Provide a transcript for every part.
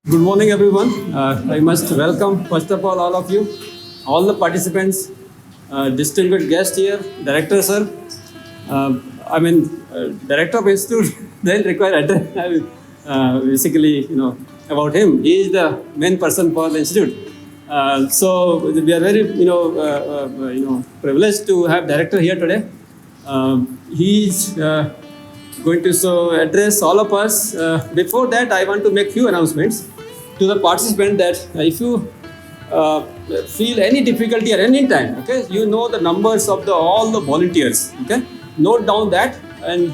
Good morning, everyone. I must welcome, first of all of you, all the participants, distinguished guest here, director sir. Director of institute then require address. Basically, about him. He is the main person for the institute. So we are very, privileged to have director here today. He's going to address all of us. Before that, I want to make few announcements to the participant that if you feel any difficulty at any time, okay, you know the numbers of all the volunteers, okay, note down that, and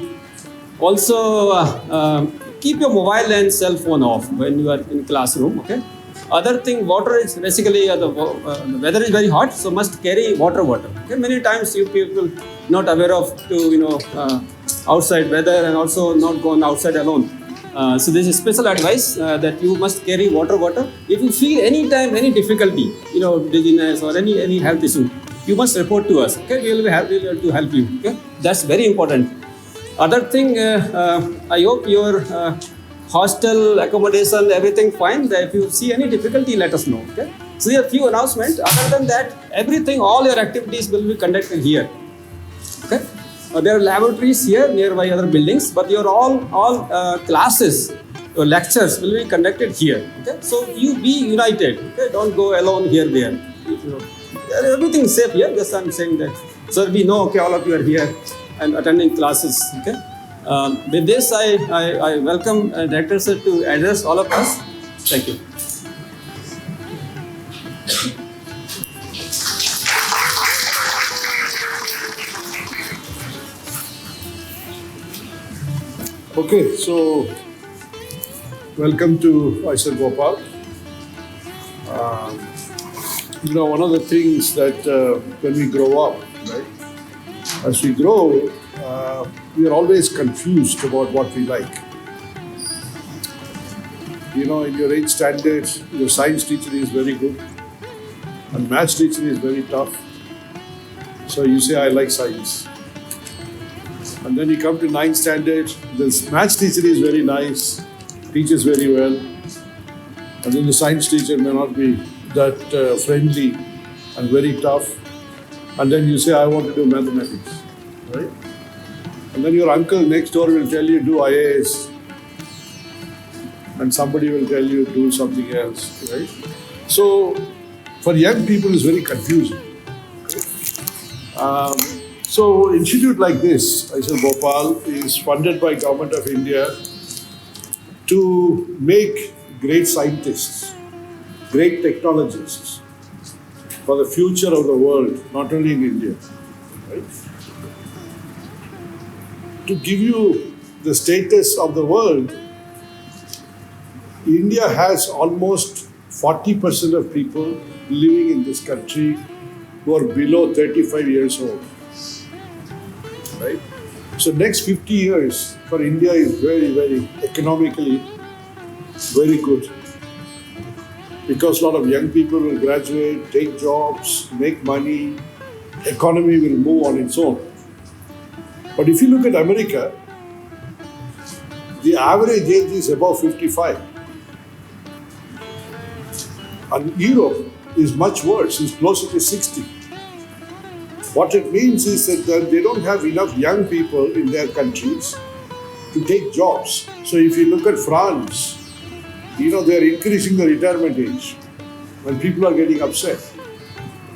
also keep your mobile and cell phone off when you are in classroom, okay. Other thing, water is basically the weather is very hot, so must carry water. Okay, many times you people not aware of to outside weather and also not gone outside alone. So this is special advice that you must carry water. If you feel any time any difficulty, dizziness or any health issue, you must report to us. Okay, we will be happy to help you. Okay, that's very important. Other thing, I hope your hostel accommodation, everything fine. If you see any difficulty, let us know. Okay. So there are few announcements. Other than that, everything, all your activities will be conducted here. Okay. There are laboratories here nearby other buildings, but your all classes, your lectures will be conducted here. Okay. So you be united. Okay. Don't go alone here there. Everything is safe here. Just I'm saying that. So we know. Okay, all of you are here and attending classes. Okay. With this, I welcome Director Sir to address all of us. Thank you. Okay, so welcome to ISER Bhopal. One of the things that when we grow up, right, as we grow, we are always confused about what we like. In your 8th standard, your science teacher is very good, and maths teacher is very tough. So you say, I like science. And then you come to 9th standard, this maths teacher is very nice, teaches very well. And then the science teacher may not be that friendly and very tough. And then you say, I want to do mathematics, right? And then your uncle next door will tell you, do IAS. And somebody will tell you, do something else, right? So, for young people, it's very confusing. So, institute like this, ISER Bhopal, is funded by Government of India to make great scientists, great technologists for the future of the world, not only in India. Right? To give you the status of the world, India has almost 40% of people living in this country who are below 35 years old. Right? So next 50 years for India is very, very economically very good. Because a lot of young people will graduate, take jobs, make money, economy will move on its own. But if you look at America, the average age is above 55. And Europe is much worse, it's closer to 60. What it means is that they don't have enough young people in their countries to take jobs. So if you look at France, they are increasing the retirement age and people are getting upset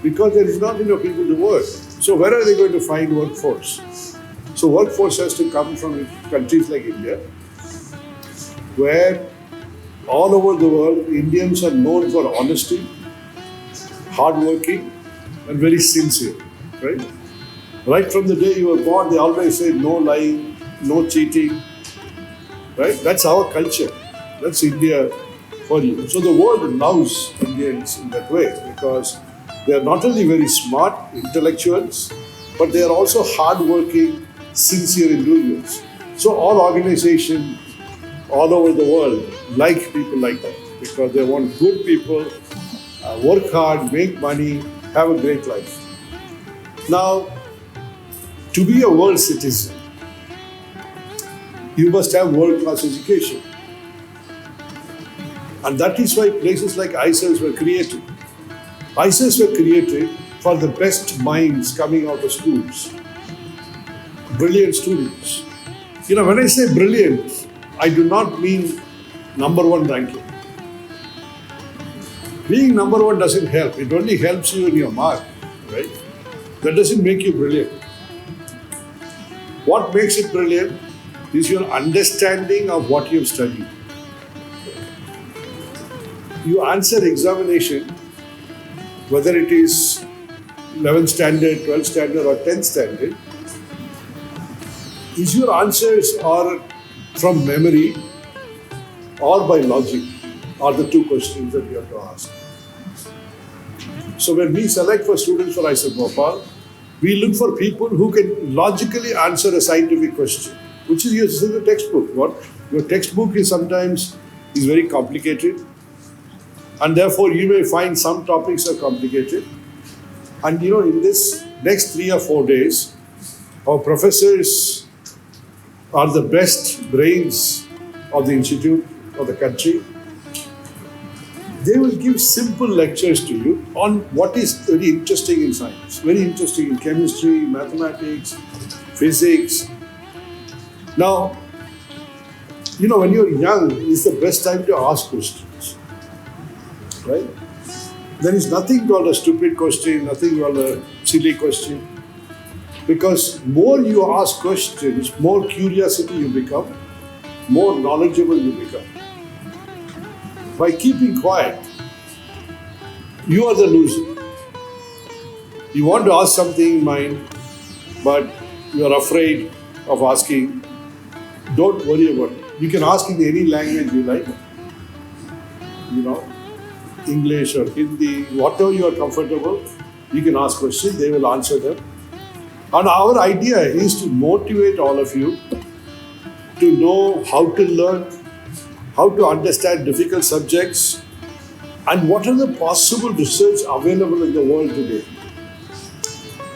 because there is not enough people to work. So where are they going to find workforce? So workforce has to come from countries like India, where all over the world, Indians are known for honesty, hardworking, and very sincere. Right? Right from the day you were born, they always say no lying, no cheating. Right? That's our culture. That's India for you. So the world loves Indians in that way because they are not only very smart intellectuals, but they are also hardworking, sincere individuals. So all organizations all over the world like people like that because they want good people, work hard, make money, have a great life. Now, to be a world citizen, you must have world-class education. And that is why places like ISERs were created. ISERs were created for the best minds coming out of schools. Brilliant students. When I say brilliant, I do not mean number one ranking. Being number one doesn't help. It only helps you in your mark, right? That doesn't make you brilliant. What makes it brilliant is your understanding of what you've studied. You answer examination, whether it is 11th standard, 12th standard or 10th standard, is your answers are from memory or by logic are the two questions that you have to ask. So when we select for students for ISER Bhopal, we look for people who can logically answer a scientific question, which is used in the textbook. Your textbook is sometimes very complicated, and therefore you may find some topics are complicated. And in this next 3 or 4 days, our professors are the best brains of the institute, of the country. They will give simple lectures to you on what is very interesting in science, very interesting in chemistry, mathematics, physics. Now, when you're young, it's the best time to ask questions, right? There is nothing called a stupid question, nothing called a silly question. Because more you ask questions, more curiosity you become, more knowledgeable you become. By keeping quiet, you are the loser. You want to ask something in mind, but you are afraid of asking. Don't worry about it. You can ask in any language you like. English or Hindi, whatever you are comfortable, you can ask questions, they will answer them. And our idea is to motivate all of you to know how to learn, how to understand difficult subjects, and what are the possible research available in the world today.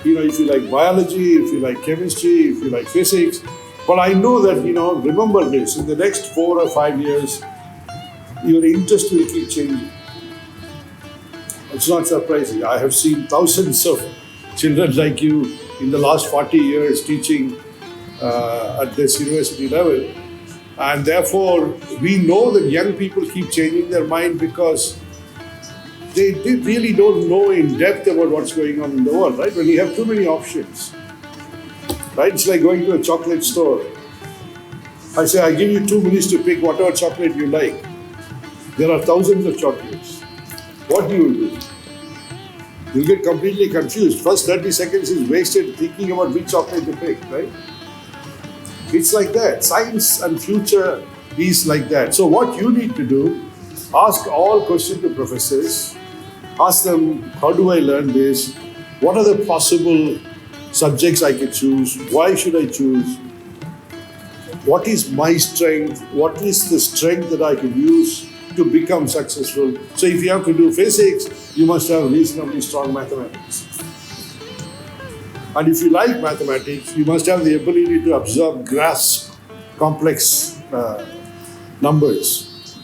If you like biology, if you like chemistry, if you like physics. But I know that, remember this, in the next 4 or 5 years, your interest will keep changing. It's not surprising. I have seen thousands of children like you in the last 40 years teaching at this university level. And therefore, we know that young people keep changing their mind because they really don't know in depth about what's going on in the world, right? When you have too many options, right? It's like going to a chocolate store. I say, I give you 2 minutes to pick whatever chocolate you like. There are thousands of chocolates. What do? You'll get completely confused. First 30 seconds is wasted thinking about which chocolate to pick, right? It's like that. Science and future is like that. So what you need to do, ask all questions to professors. Ask them, how do I learn this? What are the possible subjects I can choose? Why should I choose? What is my strength? What is the strength that I can use to become successful? So if you have to do physics, you must have reasonably strong mathematics. And if you like mathematics, you must have the ability to absorb, grasp complex numbers,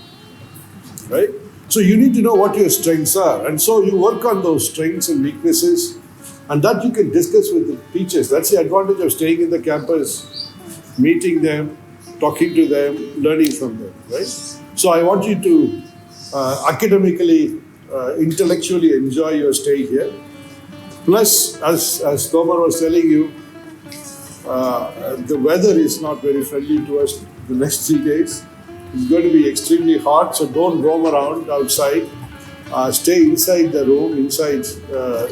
right? So you need to know what your strengths are. And so you work on those strengths and weaknesses, and that you can discuss with the teachers. That's the advantage of staying in the campus, meeting them, talking to them, learning from them, right? So I want you to academically, intellectually enjoy your stay here. Plus, as Tomar was telling you, the weather is not very friendly to us the next 3 days. It's going to be extremely hot, so don't roam around outside. Stay inside the room, inside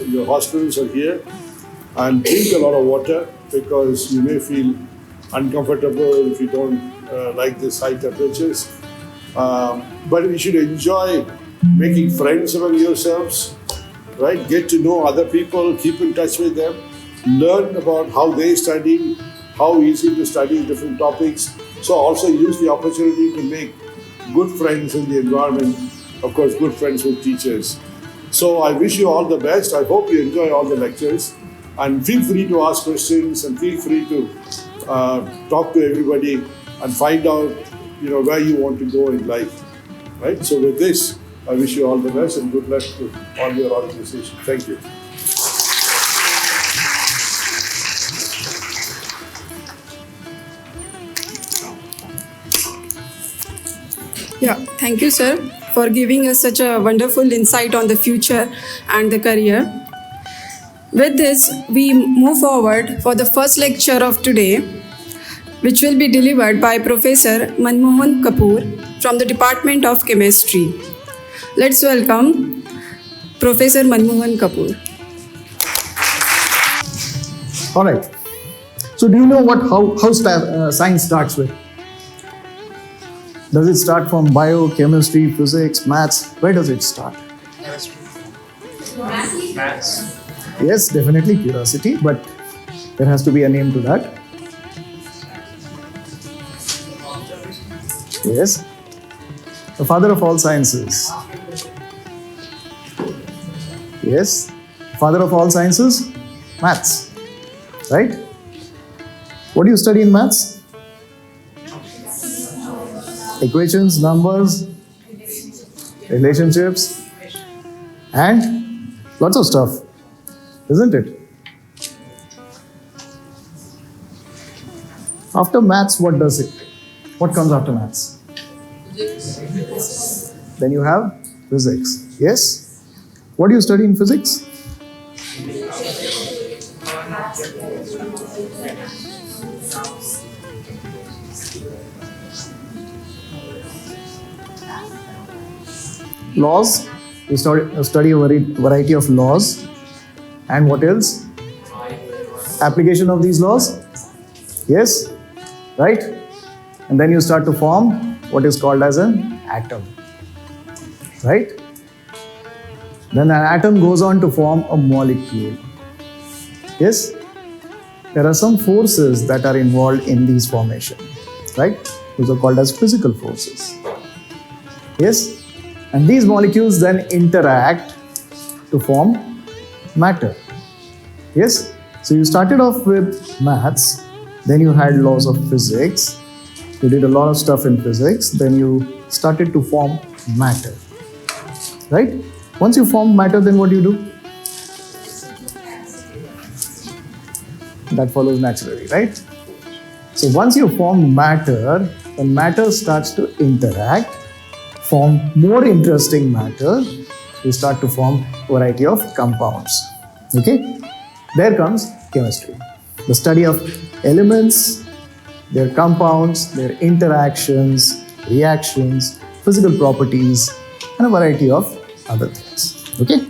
your hospitals are here, and drink a lot of water because you may feel uncomfortable if you don't like these high temperatures. But you should enjoy making friends among yourselves, right? Get to know other people, keep in touch with them, learn about how they study, how easy to study different topics. So also use the opportunity to make good friends in the environment, of course, good friends with teachers. So I wish you all the best. I hope you enjoy all the lectures, and feel free to ask questions and feel free to talk to everybody and find out, where you want to go in life. Right? So with this, I wish you all the best and good luck to all your organization. Thank you. Yeah, thank you, sir, for giving us such a wonderful insight on the future and the career. With this, we move forward for the first lecture of today, which will be delivered by Professor Manmohan Kapoor from the Department of Chemistry. Let's welcome Professor Manmohan Kapoor. All right. So, do you know how science starts with? Does it start from bio, chemistry, physics, maths? Where does it start? Maths. Yes, definitely curiosity, but there has to be a name to that. Yes. The father of all sciences. Yes. Father of all sciences? Maths. Right? What do you study in maths? Equations, numbers, relationships, and lots of stuff, isn't it? After maths, what does it? What comes after maths? Then you have physics. Yes? What do you study in physics? Laws. You study a variety of laws. And what else? Application of these laws. Yes? Right? And then you start to form what is called as an atom. Right? Then an atom goes on to form a molecule. Yes? There are some forces that are involved in these formation. Right? Those are called as physical forces. Yes? And these molecules then interact to form matter. Yes? So you started off with maths, then you had laws of physics, you did a lot of stuff in physics, then you started to form matter. Right? Once you form matter, then what do you do? That follows naturally, right? So once you form matter, when matter starts to interact, form more interesting matter, you start to form a variety of compounds. Okay? There comes chemistry. The study of elements, their compounds, their interactions, reactions, physical properties, and a variety of other things. Okay?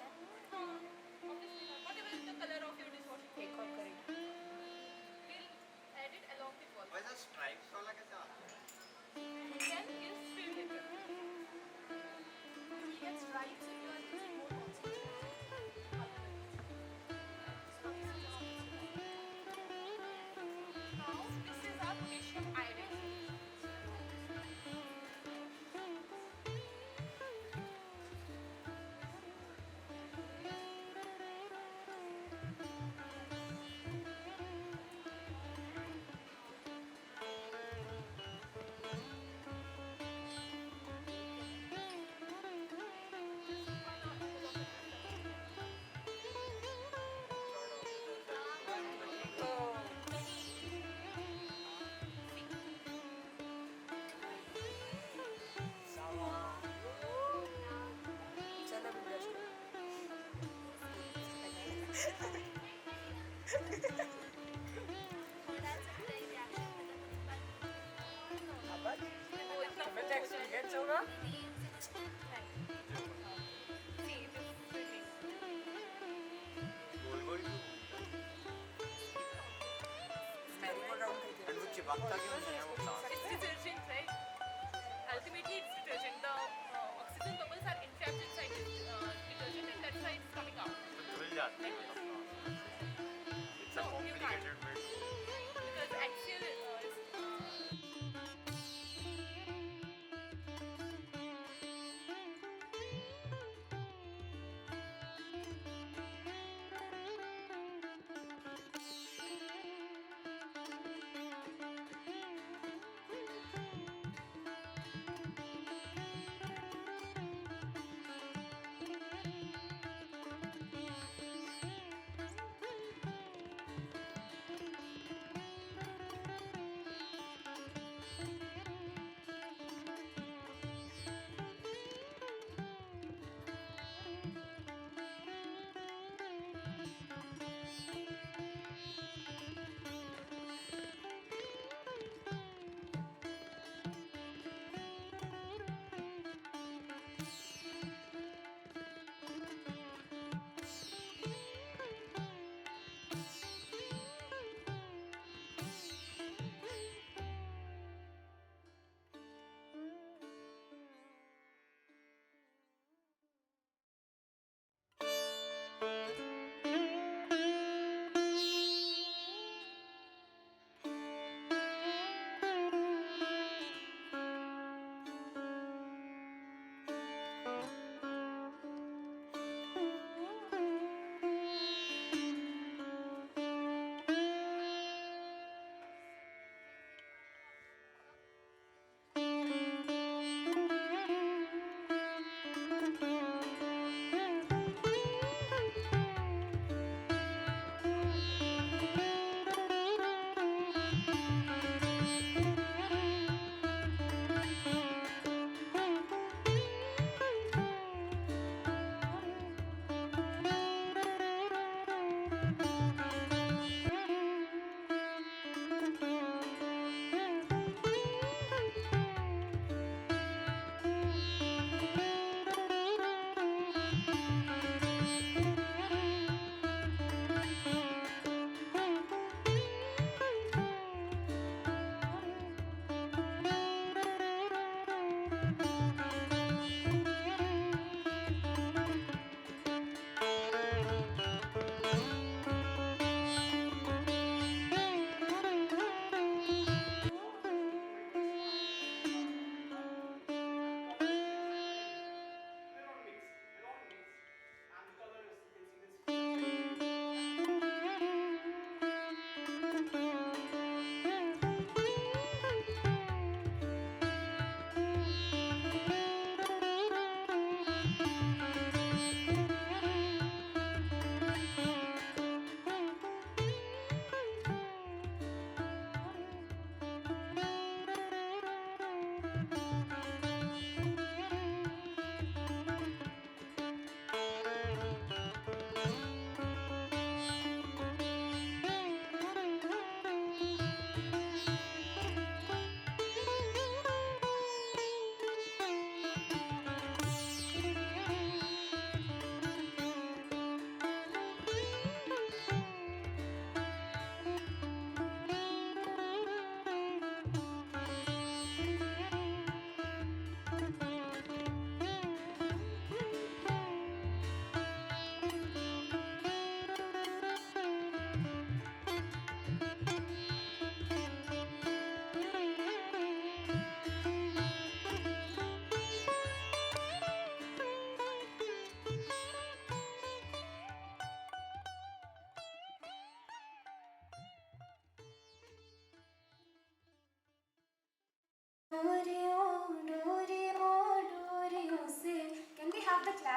है whatever is the color of your dishwashing एक और करेंगे we'll add it along with water वैसे stripes वाला कैसे आता है? then is filled with it you get stripes if you are using more concentrated color. now this is our potassium iodide चलो अभी ब्रश करो वो इतना But experience होगा see this filling गोल गोल क्यों? मैरीगोल्ड राउंड करके And वो चिपकता क्यों नहीं है वो सांस? it's detergent right ultimately it's detergent the oxygen bubbles are entrapped inside this detergent and that's why it's coming out तो धुल जाती है मतलब सांस. It's a No, you can't. complicated way to because axial is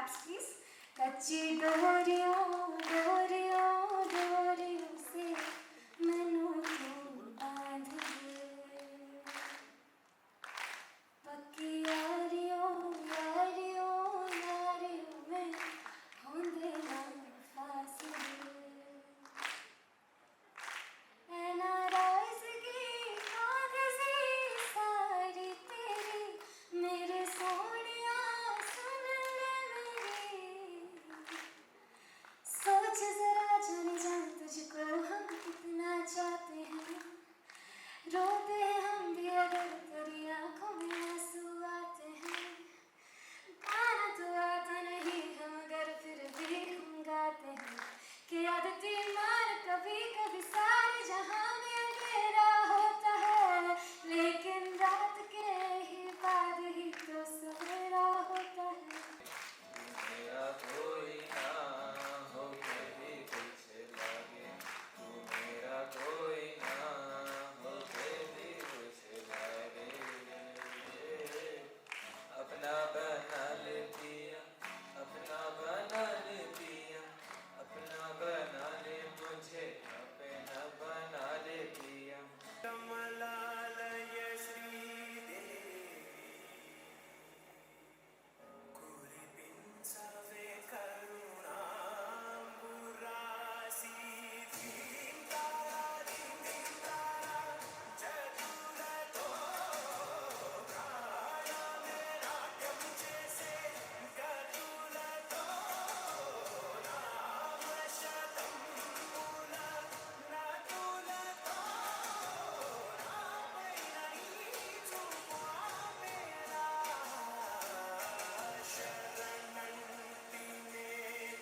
claps, please. कच्ची डोरियों डोरियों डोरियों से मैनू तू बांध दे पक्की यारियों यारियों यारियों में होंदे ना फासले नाराज़गी कागज़ी सारी तेरी मेरे सोनिया सुन ले मेरी सोच जरा जाने जान तुझको हम कितना चाहते हैं रोते हैं हम भी अगर तेरी आंखों में आंसू आते हैं गाना तो आता नहीं है मगर फिर भी हम गाते हैं कि आदती मार कभी कभी सारे जहां में अंधेरा होता है लेकिन रात के ही बाद ही तो सवेरा होता है मेरा कोई ना हो के भी कुछ लगे तू मेरा कोई ना हो के भी कुछ लगे अपना बना ले पिया अपना बना ले पिया अपना बना ले मुझे अपना बना ले पिया कमलालय श्रीदेवी कुरिपिंचवे करुणांबुरासी धींतारा धींतारा चतुरतो नाट्यम जैसे गतुलतो नामशतं मूला नतुलतो नामैनही चुपा मेरा शरणन्ति मे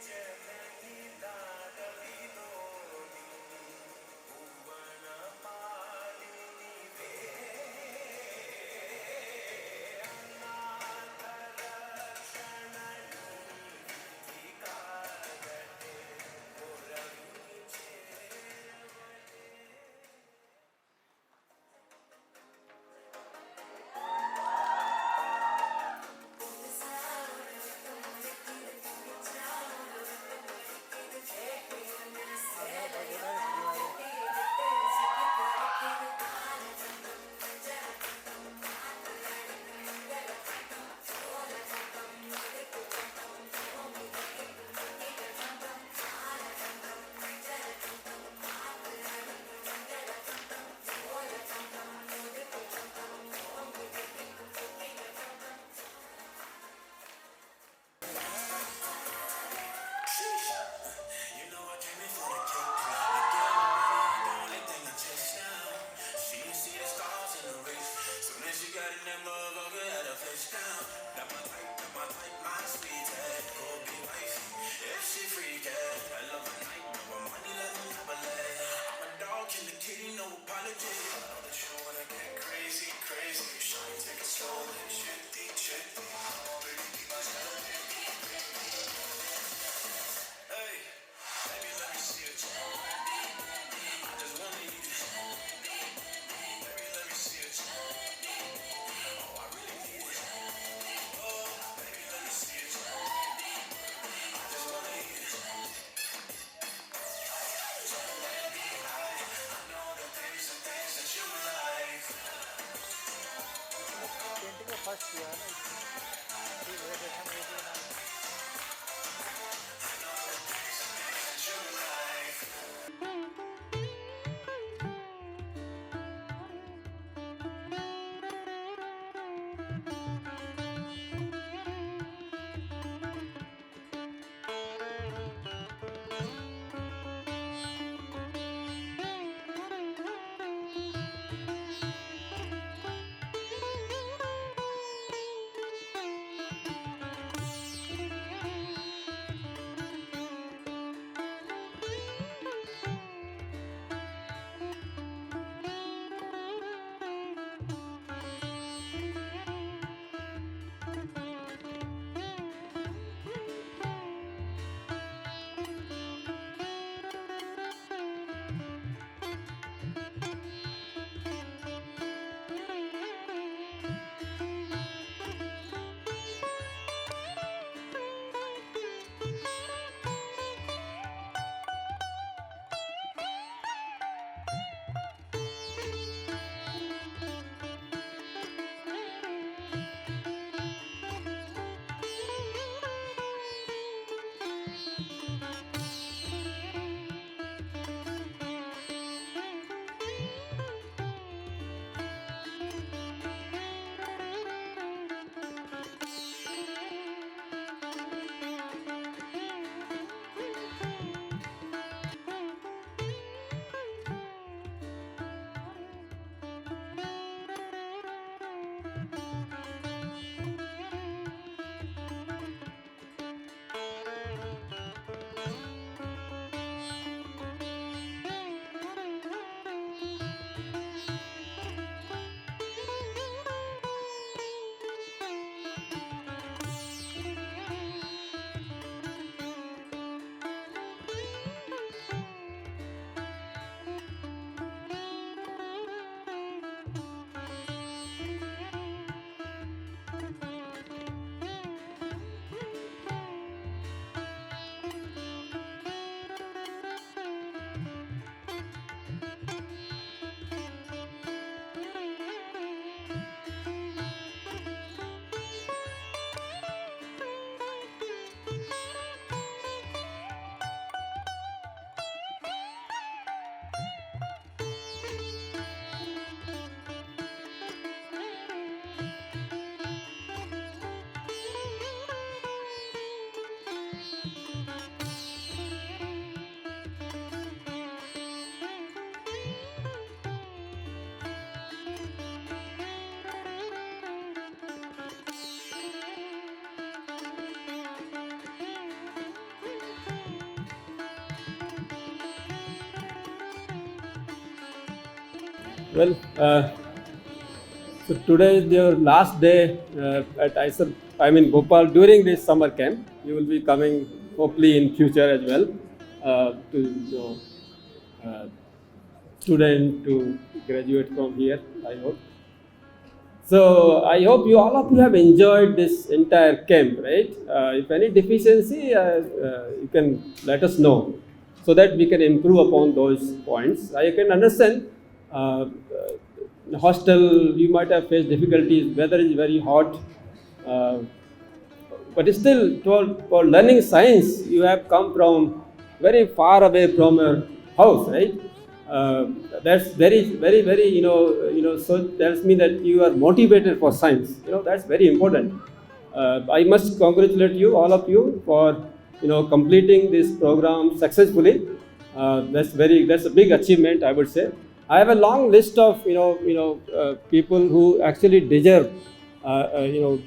जननि दानविनोदिनी भुवनपालिनी अनाथरक्षणनिधिकागते मुरविचेवते You know I came in for the cake. The only thing I chase now. She see the stars in the race. Soon as she got in that motherfucker, had her face down. Got my type, my sweet head. Go be wife. If she freak out, I love her night. No more money, let me have a leg. I'm a dog, kill the kitty, no apology. I know that you wanna get crazy, crazy. Shine, take it slow, and shitty, shitty. Already keep myself in. Hey, baby, let me see it. I just wanna eat it. Baby, let me see it. Oh, I really need it. Oh, baby, let me see it. I just wanna eat it. I know the things and things that you like. Painting का first किया है ना ठीक है देखा नहीं किया ना That you like. Well, so today is your last day at Bhopal during this summer camp. You will be coming hopefully in future as well to student to graduate from here, I hope. So I hope all of you have enjoyed this entire camp, right? If any deficiency, you can let us know so that we can improve upon those points. I can understand hostel you might have faced difficulties, weather is very hot, but still for learning science you have come from very far away from your house, right? That's very so tells me that you are motivated for science. That's very important. I must congratulate you, all of you, for completing this program successfully. That's a big achievement, I would say. I have a long list of people who actually deserve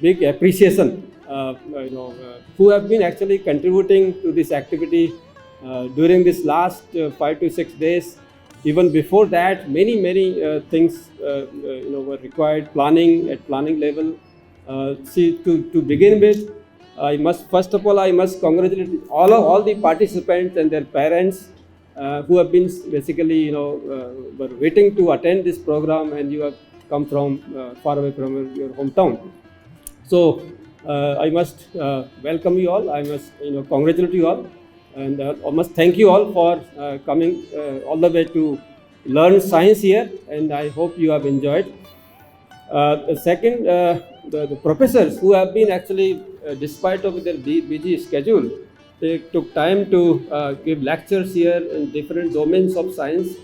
big appreciation. Who have been actually contributing to this activity during this last 5 to 6 days. Even before that, many things were required. Planning at planning level. To begin with, I must congratulate all the participants and their parents who have been basically were waiting to attend this program, and you have come from far away from your hometown. So I must welcome you all. I must congratulate you all. And I must thank you all for coming all the way to learn science here, and I hope you have enjoyed. Second, the professors who have been actually, despite of their busy schedule, they took time to give lectures here in different domains of science.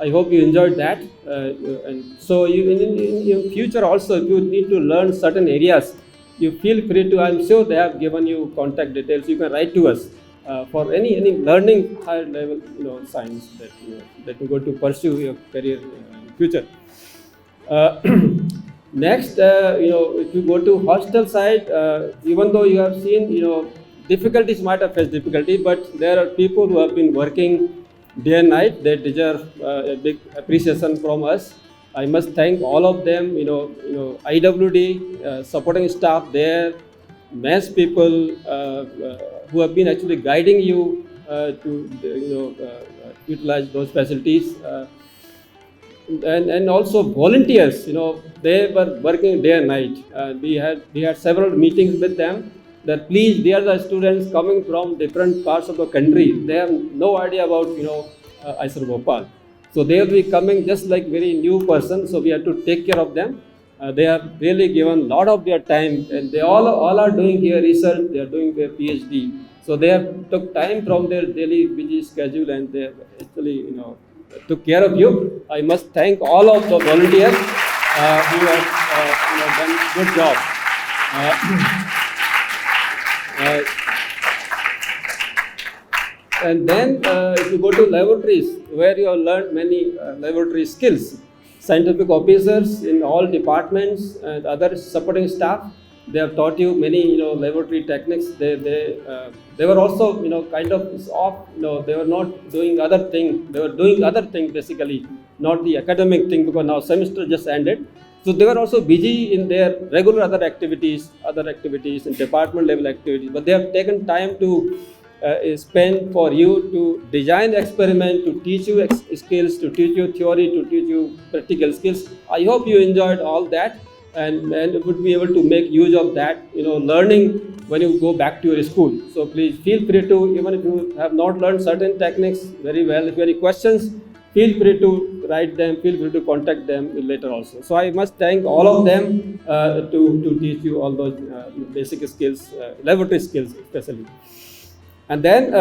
I hope you enjoyed that. And so you, in future also, if you need to learn certain areas, you feel free to. I'm sure they have given you contact details. You can write to us. For any learning higher level science that you go to pursue your career in future. Next, if you go to hostel side, even though you have seen difficulties, might have faced difficulty, but there are people who have been working day and night. They deserve a big appreciation from us. I must thank all of them. IWD supporting staff there, mass people who have been actually guiding you to utilize those facilities, and also volunteers. They were working day and night. We had several meetings with them. That please, they are the students coming from different parts of the country. They have no idea about IISER Bhopal. So they will be coming just like very new person. So we have to take care of them. They have really given a lot of their time, and they all are doing here research. They are doing their PhD. So they have took time from their daily busy schedule, and they have actually took care of you. I must thank all of the volunteers who have done a good job. And then if you go to laboratories, where you have learned many laboratory skills, scientific officers in all departments and other supporting staff, they have taught you many laboratory techniques. They were also kind of off. They were not doing other thing. They were doing other thing basically, not the academic thing, because now semester just ended. So they were also busy in their regular other activities and department level activities. But they have taken time to spend for you to design experiment, to teach you skills, to teach you theory, to teach you practical skills. I hope you enjoyed all that and would be able to make use of that learning when you go back to your school. So please feel free to, even if you have not learned certain techniques very well, if you have any questions, feel free to write them, feel free to contact them later also. So I must thank all of them to teach you all those basic skills, laboratory skills especially. And then,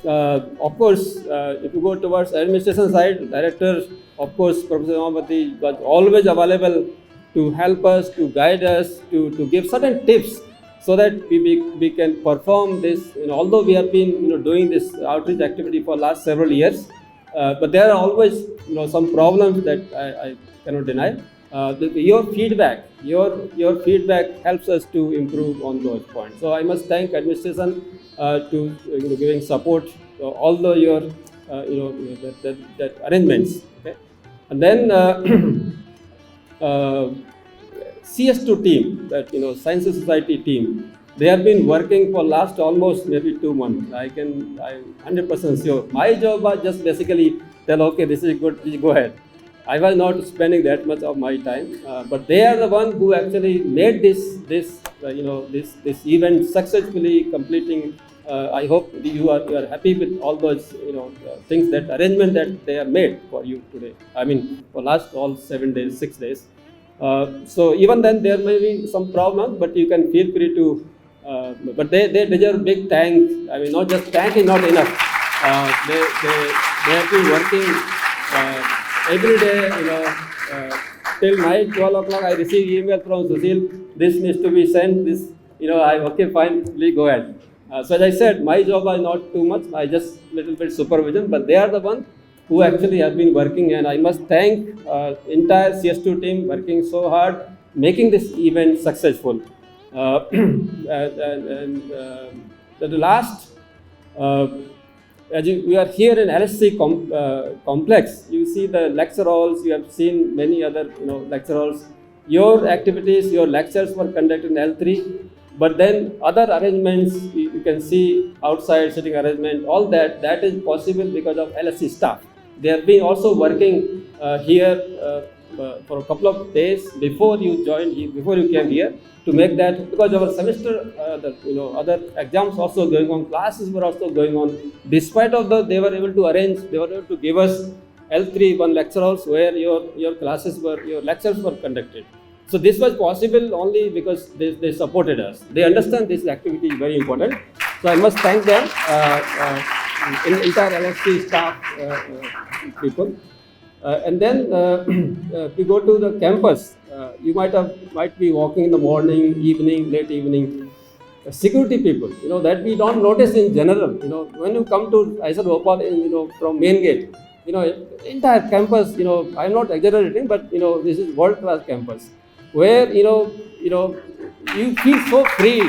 of course, if you go towards administration side, director, of course, Professor Ramapati was always available to help us, to guide us, to give certain tips so that we can perform this. Although we have been doing this outreach activity for last several years, but there are always some problems that I cannot deny. Your feedback helps us to improve on those points. So I must thank administration to giving support, although your that arrangements. Okay, And then CS2 team, that Science and Society team, they have been working for last almost maybe 2 months. I'm 100% sure. My job was just basically tell, okay, this is good, please go ahead. I was not spending that much of my time, but they are the one who actually made this event successfully completing. I hope you are happy with all those things, that arrangement that they have made for you today. I mean, for last all 7 days, 6 days. So even then there may be some problems, but you can feel free to. But they deserve big thanks. I mean, not just thank is not enough. They have been working every day. Till night 12 o'clock, I receive email from Sushil. This needs to be sent. Okay, fine. Please go ahead. So as I said, my job is not too much. I just little bit supervision, but they are the one who actually have been working, and I must thank entire CS2 team working so hard, making this event successful. The last, we are here in LSC complex. You see the lecture halls. You have seen many other lecture halls. Your activities, your lectures were conducted in L3, but then other arrangements you can see outside sitting arrangement. All that is possible because of LSC staff. They have been also working here for a couple of days before you joined, before you came here, to make that, because our semester, other exams also going on, classes were also going on. Despite of that, they were able to arrange, they were able to give us L3 one lecture halls where your lectures were conducted. So this was possible only because they supported us. They understand this activity is very important. So I must thank them, entire LSC staff people. And then we go to the campus. You might be walking in the morning, evening, late evening. Security people, that we don't notice in general. When you come to Aisar Bhopal, from main gate, entire campus. I'm not exaggerating, but this is world-class campus, where you feel so free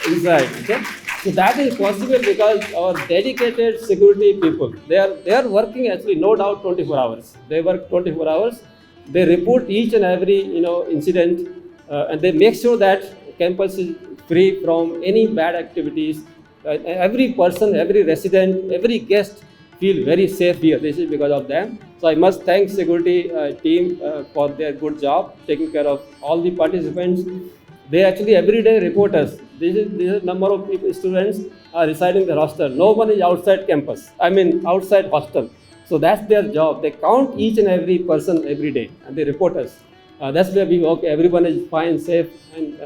inside. Okay? So that is possible because our dedicated security people, they are working actually, no doubt, 24 hours. They work 24 hours. They report each and every incident, and they make sure that campus is free from any bad activities. Every person, every resident, every guest feel very safe here. This is because of them. So I must thank security team for their good job taking care of all the participants. They actually every day report us. This is number of people, students are residing in the hostel. No one is outside campus. I mean outside hostel. So that's their job. They count each and every person every day, and they report us. That's where everyone is fine, safe, and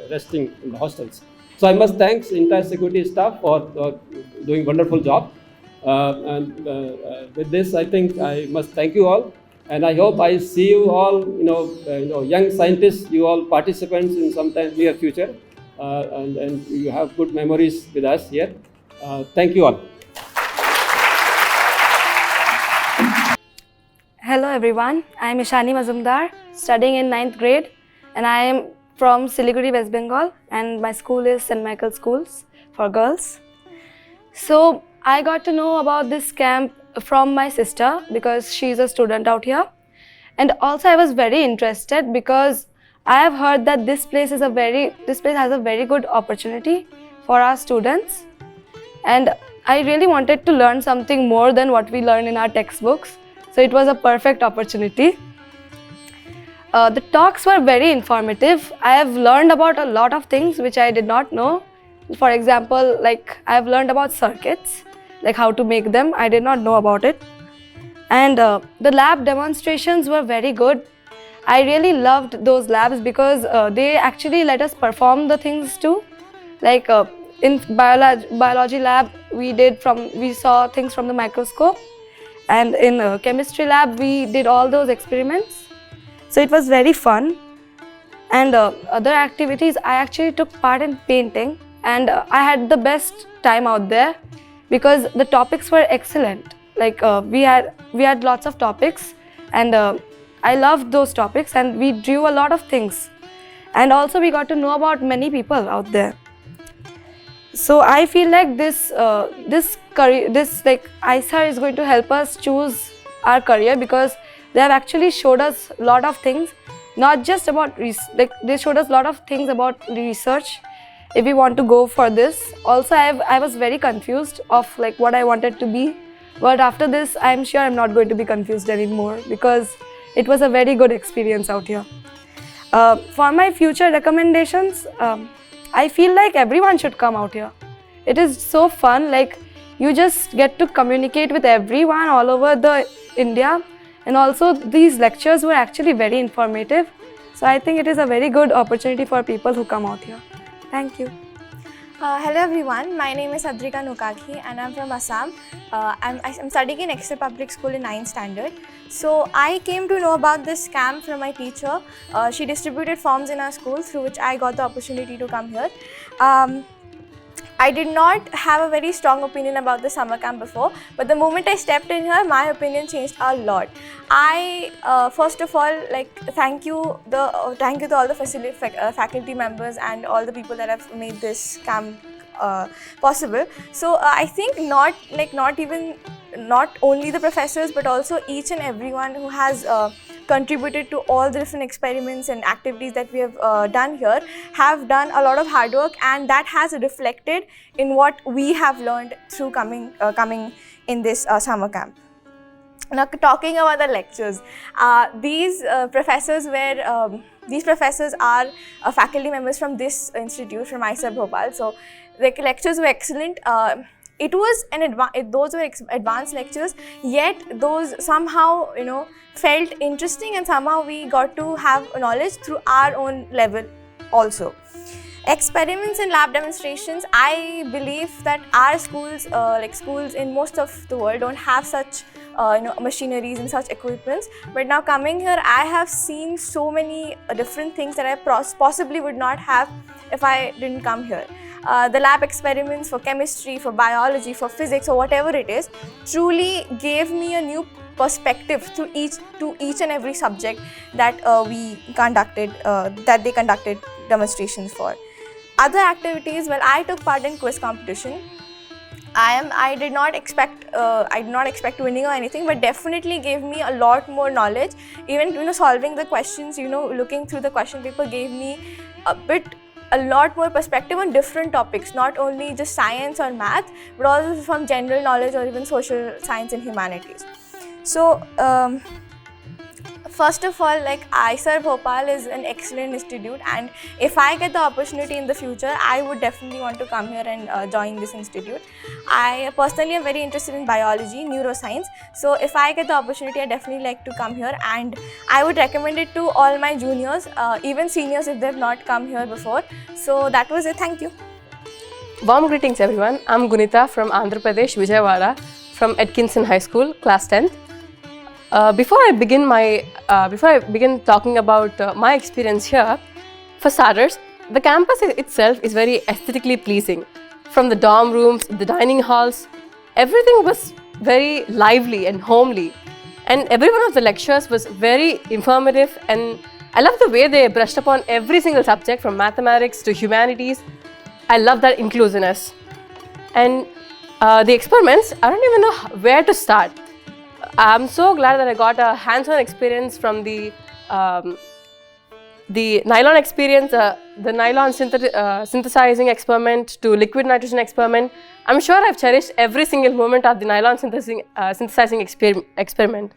resting in the hostels. So I must thank entire security staff for doing wonderful job. With this, I think I must thank you all, and I hope I see you all, young scientists, you all participants in sometime near future, and you have good memories with us here. Thank you all. Hello everyone, I am Ishani Mazumdar, studying in 9th grade, and I am from Siliguri, West Bengal, and my school is St. Michael Schools for Girls. So I got to know about this camp from my sister because she is a student out here, and also I was very interested because I have heard that this place has a very good opportunity for our students, and I really wanted to learn something more than what we learn in our textbooks. So it was a perfect opportunity. The talks were very informative. I have learned about a lot of things which I did not know. For example, like I have learned about circuits, like how to make them. I did not know about it. And the lab demonstrations were very good. I really loved those labs because they actually let us perform the things too. Like in biology lab, we saw things from the microscope. And in chemistry lab, we did all those experiments. So it was very fun. And other activities, I actually took part in painting, and I had the best time out there because the topics were excellent. Like we had lots of topics, and I loved those topics, and we drew a lot of things. And also we got to know about many people out there. So I feel like this ISAR is going to help us choose our career because they have actually showed us a lot of things, not just about they showed us a lot of things about research. If we want to go for this, also I was very confused of like what I wanted to be, but after this I'm sure I'm not going to be confused anymore because it was a very good experience out here. For my future recommendations, I feel like everyone should come out here. It is so fun, like you just get to communicate with everyone all over the India, and also these lectures were actually very informative. So I think it is a very good opportunity for people who come out here. Thank you. Hello everyone, my name is Adrika Nukaki and I'm from Assam. I'm studying in Exeter Public School in 9th standard. So I came to know about this camp from my teacher. She distributed forms in our school through which I got the opportunity to come here. I did not have a very strong opinion about the summer camp before, but the moment I stepped in here, my opinion changed a lot. I first of all thank you to all the faculty members and all the people that have made this camp possible. So I think not only the professors but also each and everyone who has contributed to all the different experiments and activities that we have done here have done a lot of hard work, and that has reflected in what we have learned through coming in this summer camp. Now, talking about the lectures, these professors are faculty members from this institute, from IISER Bhopal. So the lectures were excellent. Those were advanced lectures, yet those somehow felt interesting, and somehow we got to have knowledge through our own level also. Experiments and lab demonstrations, I believe that our schools, schools in most of the world, don't have such machineries and such equipments. But now coming here, I have seen so many different things that I possibly would not have if I didn't come here. The lab experiments for chemistry, for biology, for physics, or whatever it is, truly gave me a new perspective to each and every subject that they conducted demonstrations for. Other activities, well, I took part in quiz competition. I did not expect winning or anything, but definitely gave me a lot more knowledge. Even solving the questions, looking through the question paper gave me a lot more perspective on different topics, not only just science or math, but also from general knowledge or even social science and humanities. So first of all, IISER Bhopal is an excellent institute, and if I get the opportunity in the future, I would definitely want to come here and join this institute. I personally am very interested in biology, neuroscience, so if I get the opportunity, I definitely like to come here, and I would recommend it to all my juniors, even seniors if they have not come here before. So that was it. Thank you. Warm greetings everyone. I'm Gunita from Andhra Pradesh, Vijayawada, from Atkinson High School, class 10th. Before I begin talking about my experience here, for starters, the campus itself is very aesthetically pleasing. From the dorm rooms, the dining halls, everything was very lively and homely. And every one of the lectures was very informative, and I love the way they brushed upon every single subject from mathematics to humanities. I love that inclusiveness. And the experiments, I don't even know where to start. I'm so glad that I got a hands-on experience from the nylon experience, the nylon synthesizing experiment to liquid nitrogen experiment. I'm sure I've cherished every single moment of the nylon synthesizing experiment.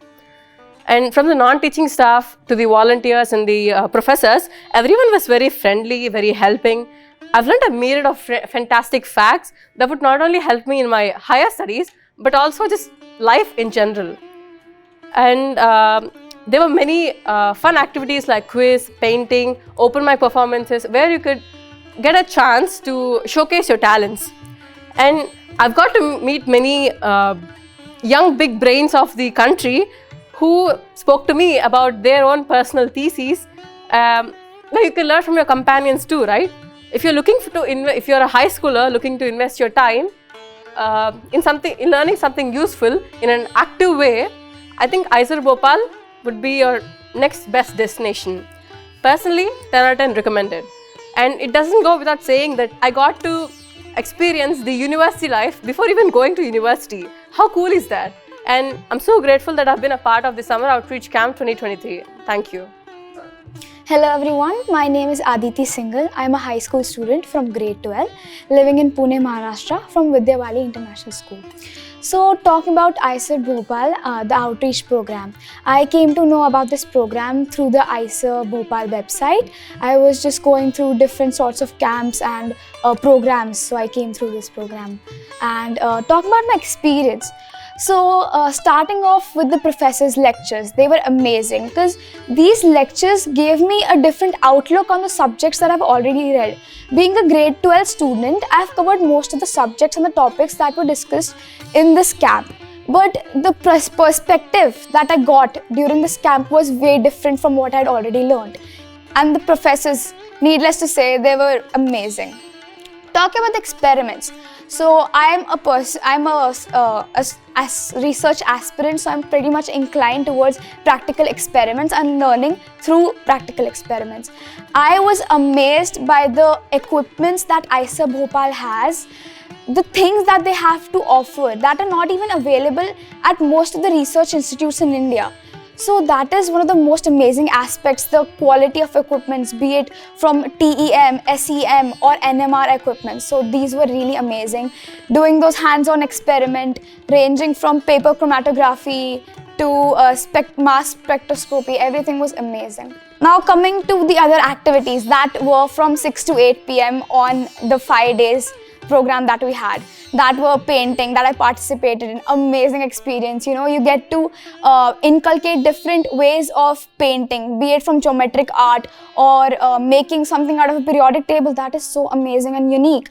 And from the non-teaching staff to the volunteers and the professors, everyone was very friendly, very helping. I've learned a myriad of fantastic facts that would not only help me in my higher studies, but also just life in general. And there were many fun activities like quiz, painting, open mic performances, where you could get a chance to showcase your talents. And I've got to meet many young big brains of the country who spoke to me about their own personal theses. You can learn from your companions too, right? If you're if you're a high schooler looking to invest your time in learning something useful in an active way, I think IISER Bhopal would be your next best destination. Personally, 10 out of 10 recommended. And it doesn't go without saying that I got to experience the university life before even going to university. How cool is that? And I'm so grateful that I've been a part of the Summer Outreach Camp 2023. Thank you. Hello everyone, my name is Aditi Singhal. I am a high school student from grade 12, living in Pune, Maharashtra from Vidya Valley International School. So talking about ISER Bhopal, the outreach program. I came to know about this program through the ISER Bhopal website. I was just going through different sorts of camps and programs, so I came through this program. And talking about my experience. So starting off with the professors' lectures, they were amazing because these lectures gave me a different outlook on the subjects that I've already read. Being a grade 12 student, I've covered most of the subjects and the topics that were discussed in this camp. But the perspective that I got during this camp was way different from what I had already learned. And the professors, needless to say, they were amazing. Talking about the experiments. So I'm a research aspirant, so I'm pretty much inclined towards practical experiments and learning through practical experiments. I was amazed by the equipments that ISER Bhopal has, the things that they have to offer that are not even available at most of the research institutes in India. So that is one of the most amazing aspects, the quality of equipments, be it from TEM, SEM or NMR equipment. So these were really amazing. Doing those hands-on experiment ranging from paper chromatography to mass spectroscopy, everything was amazing. Now coming to the other activities that were from 6 to 8 p.m. on the 5 days program that we had, that were painting, that I participated in. Amazing experience. You know, you get to inculcate different ways of painting, be it from geometric art or making something out of a periodic table. That is so amazing and unique.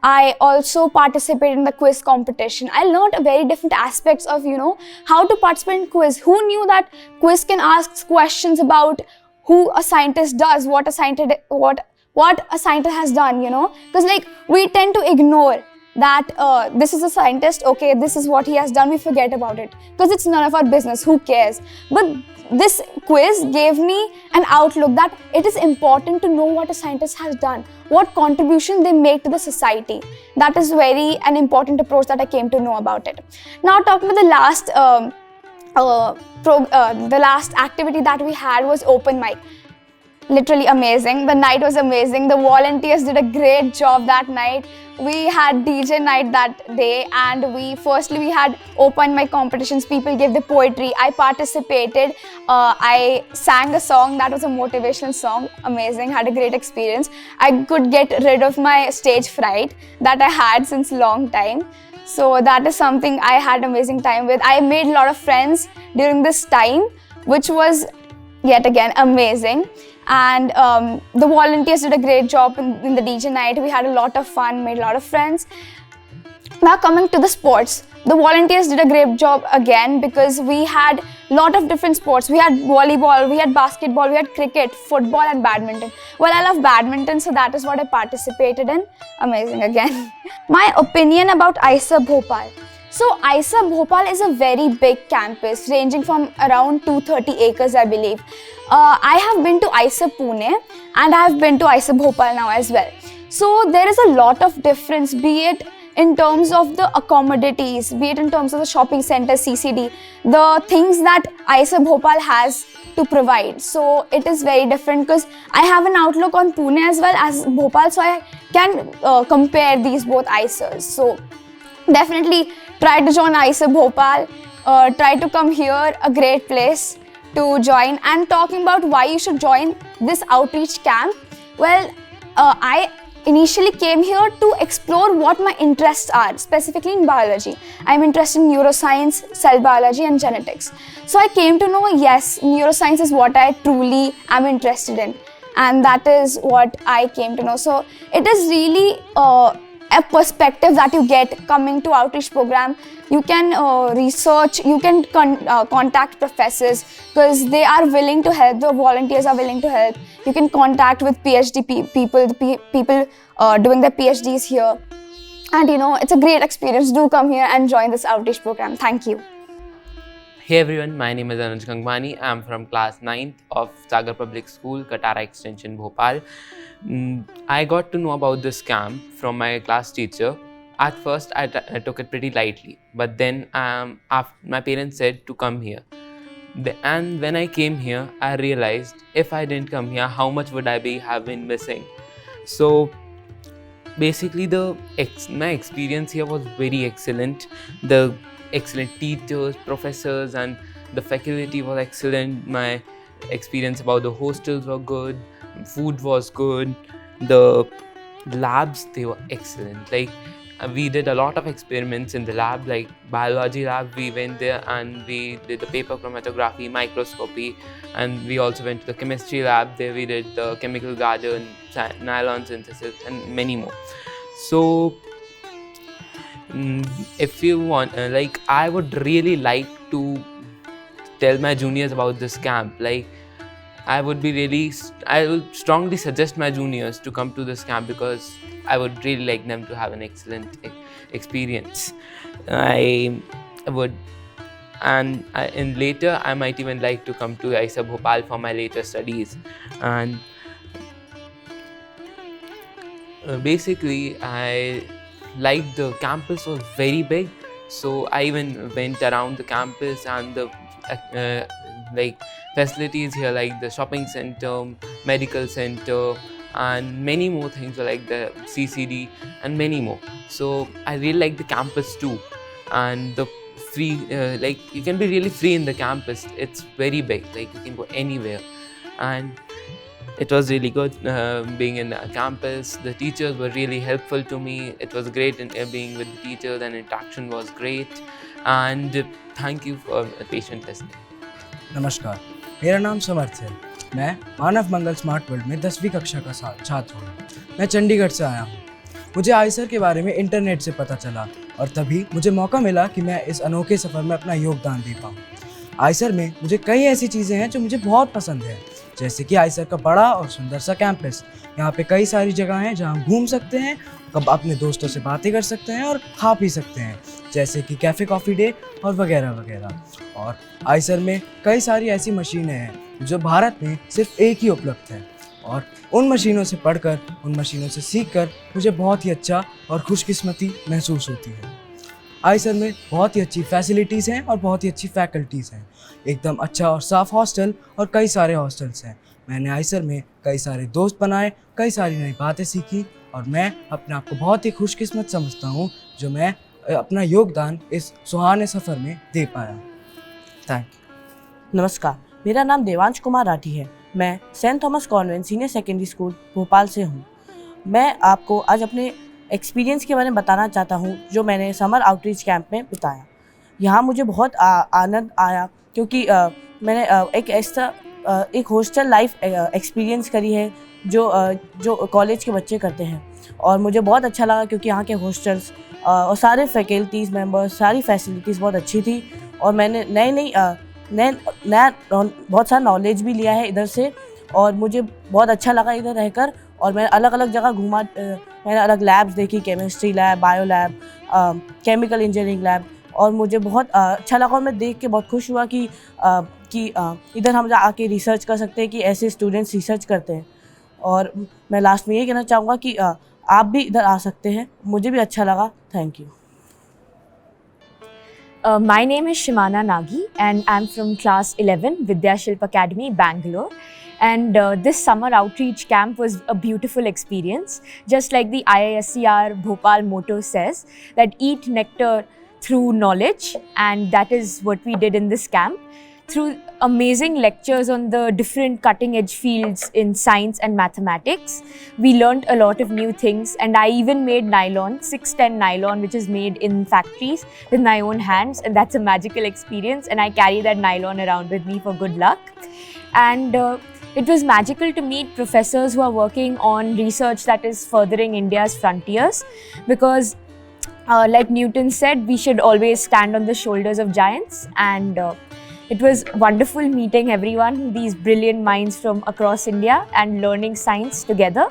I also participated in the quiz competition. I learned very different aspects of, you know, how to participate in quiz. Who knew that quiz can ask questions about who a scientist does, what a scientist has done, you know, because like we tend to ignore that this is a scientist, okay, this is what he has done, we forget about it because it's none of our business, who cares. But this quiz gave me an outlook that it is important to know what a scientist has done, what contribution they make to the society. That is an important approach that I came to know about it. Now talking about the last activity that we had was open mic. Literally amazing. The night was amazing. The volunteers did a great job that night. We had DJ night that day, and we had open mic competitions. People gave the poetry. I participated. I sang a song that was a motivational song. Amazing. Had a great experience. I could get rid of my stage fright that I had since long time. So that is something I had amazing time with. I made a lot of friends during this time, which was yet again amazing. And the volunteers did a great job in the DJ night. We had a lot of fun, made a lot of friends. Now coming to the sports, the volunteers did a great job again because we had a lot of different sports. We had volleyball, we had basketball, we had cricket, football and badminton. Well, I love badminton, so that is what I participated in. Amazing again. My opinion about ISER Bhopal. So ISER Bhopal is a very big campus ranging from around 230 acres, I believe. I have been to ISER Pune and I have been to ISER Bhopal now as well. So there is a lot of difference, be it in terms of the accommodations, be it in terms of the shopping center, CCD, the things that ISER Bhopal has to provide. So it is very different because I have an outlook on Pune as well as Bhopal, so I can compare these both ISERs. So definitely try to join ISER Bhopal, try to come here, a great place to join. And talking about why you should join this outreach camp, well, I initially came here to explore what my interests are, specifically in biology. I'm interested in neuroscience, cell biology and genetics. So I came to know, yes, neuroscience is what I truly am interested in, and that is what I came to know. So it is really a perspective that you get coming to outreach program. You can research, you can contact professors because they are willing to help, the volunteers are willing to help. You can contact with PhD people, the people doing their PhDs here. And you know, it's a great experience. Do come here and join this outreach program. Thank you. Hey everyone, my name is Anuj Gangwani. I'm from class 9th of Sagar Public School, Katara Extension, Bhopal. I got to know about this camp from my class teacher, at first I took it pretty lightly, but then after my parents said to come here. And when I came here, I realized if I didn't come here, how much would I have been missing? So basically, my experience here was very excellent. The excellent teachers, professors, and the faculty was excellent. My experience about the hostels were good. Food was good. The labs, they were excellent. Like we did a lot of experiments in the lab, like biology lab. We went there and we did the paper chromatography, microscopy, and we also went to the chemistry lab. There we did the chemical garden, nylon synthesis, and many more. So if you want, I would really like to tell my juniors about this camp. Like I would strongly suggest my juniors to come to this camp because I would really like them to have an excellent experience. I would, and later I might even like to come to IISER Bhopal for my later studies. And basically, I liked the campus was very big, so I even went around the campus and the facilities here, like the shopping center, medical center, and many more things like the CCD and many more. So I really like the campus too, and the free, you can be really free in the campus. It's very big, like you can go anywhere, and it was really good being in the campus. The teachers were really helpful to me. It was great being with the teachers, and interaction was great. And thank you for patient listening. नमस्कार, मेरा नाम समर्थ है। मैं मानव मंगल smart world में 10वीं कक्षा का छात्र हूँ। मैं चंडीगढ़ से आया हूँ। मुझे आइसर के बारे में इंटरनेट से पता चला और तभी मुझे मौका मिला कि मैं इस अनोखे सफ़र में अपना योगदान दे पाऊँ। आइसर में मुझे कई ऐसी चीज़ें हैं जो मुझे बहुत पसंद है, जैसे कि आइसर का बड़ा और सुंदर सा कैंपस। यहाँ पे कई सारी जगह हैं जहाँ हम घूम सकते हैं, कब अपने दोस्तों से बातें कर सकते हैं और खा पी सकते हैं, जैसे कि कैफ़े कॉफ़ी डे और वगैरह वगैरह। और आइसर में कई सारी ऐसी मशीनें हैं जो भारत में सिर्फ एक ही उपलब्ध है, और उन मशीनों से पढ़कर, उन मशीनों से सीखकर मुझे बहुत ही अच्छा और खुशकिस्मती महसूस होती है। आइसर में बहुत ही अच्छी फैसिलिटीज़ हैं और बहुत ही अच्छी फैकल्टीज़ हैं। एकदम अच्छा और साफ़ हॉस्टल और कई सारे हॉस्टल्स हैं। मैंने आइसर में कई सारे दोस्त बनाए, कई सारी नई बातें सीखी, और मैं अपने आप को बहुत ही खुशकिस्मत समझता हूँ जो मैं अपना योगदान इस सुहाने सफ़र में दे पाया। Thank you. नमस्कार, मेरा नाम देवांश कुमार राठी है। मैं Saint Thomas convent senior secondary school Bhopal से हूँ। मैं आपको आज अपने एक्सपीरियंस के बारे में बताना चाहता हूँ जो मैंने समर आउटरीच कैंप में बिताया। यहाँ मुझे बहुत आनंद आया क्योंकि मैंने एक हॉस्टल लाइफ एक्सपीरियंस करी है जो कॉलेज के बच्चे करते हैं, और मुझे बहुत अच्छा लगा क्योंकि यहाँ के हॉस्टल्स और सारे फैकल्टीज़ मेंबर्स, सारी फैसिलिटीज़ बहुत अच्छी थी, और मैंने नया बहुत सारा नॉलेज भी लिया है इधर से, और मुझे बहुत अच्छा लगा इधर रहकर। और मैं अलग अलग जगह घूमा, मैंने अलग लैब्स देखी, chemistry lab, bio lab, chemical engineering lab, और मुझे बहुत अच्छा लगा। और मैं देख के बहुत खुश हुआ कि इधर हम आके रिसर्च कर सकते हैं, कि ऐसे स्टूडेंट्स रिसर्च करते हैं। और मैं लास्ट में ये कहना चाहूँगा कि आप भी इधर आ सकते हैं, मुझे भी अच्छा लगा। Thank you. My name is Shimana Nagi and I'm from class 11, Vidyashilp Academy, Bangalore. And this summer outreach camp was a beautiful experience. Just like the IISER Bhopal motto says, that eat nectar through knowledge, and that is what we did in this camp. Through amazing lectures on the different cutting edge fields in science and mathematics, we learned a lot of new things, and I even made nylon, 610 nylon, which is made in factories with my own hands, and that's a magical experience, and I carry that nylon around with me for good luck. And it was magical to meet professors who are working on research that is furthering India's frontiers, because like Newton said, we should always stand on the shoulders of giants. And it was wonderful meeting everyone, these brilliant minds from across India, and learning science together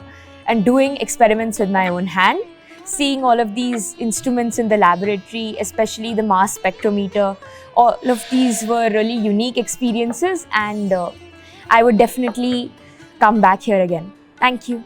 and doing experiments with my own hand. Seeing all of these instruments in the laboratory, especially the mass spectrometer, all of these were really unique experiences, and I would definitely come back here again. Thank you.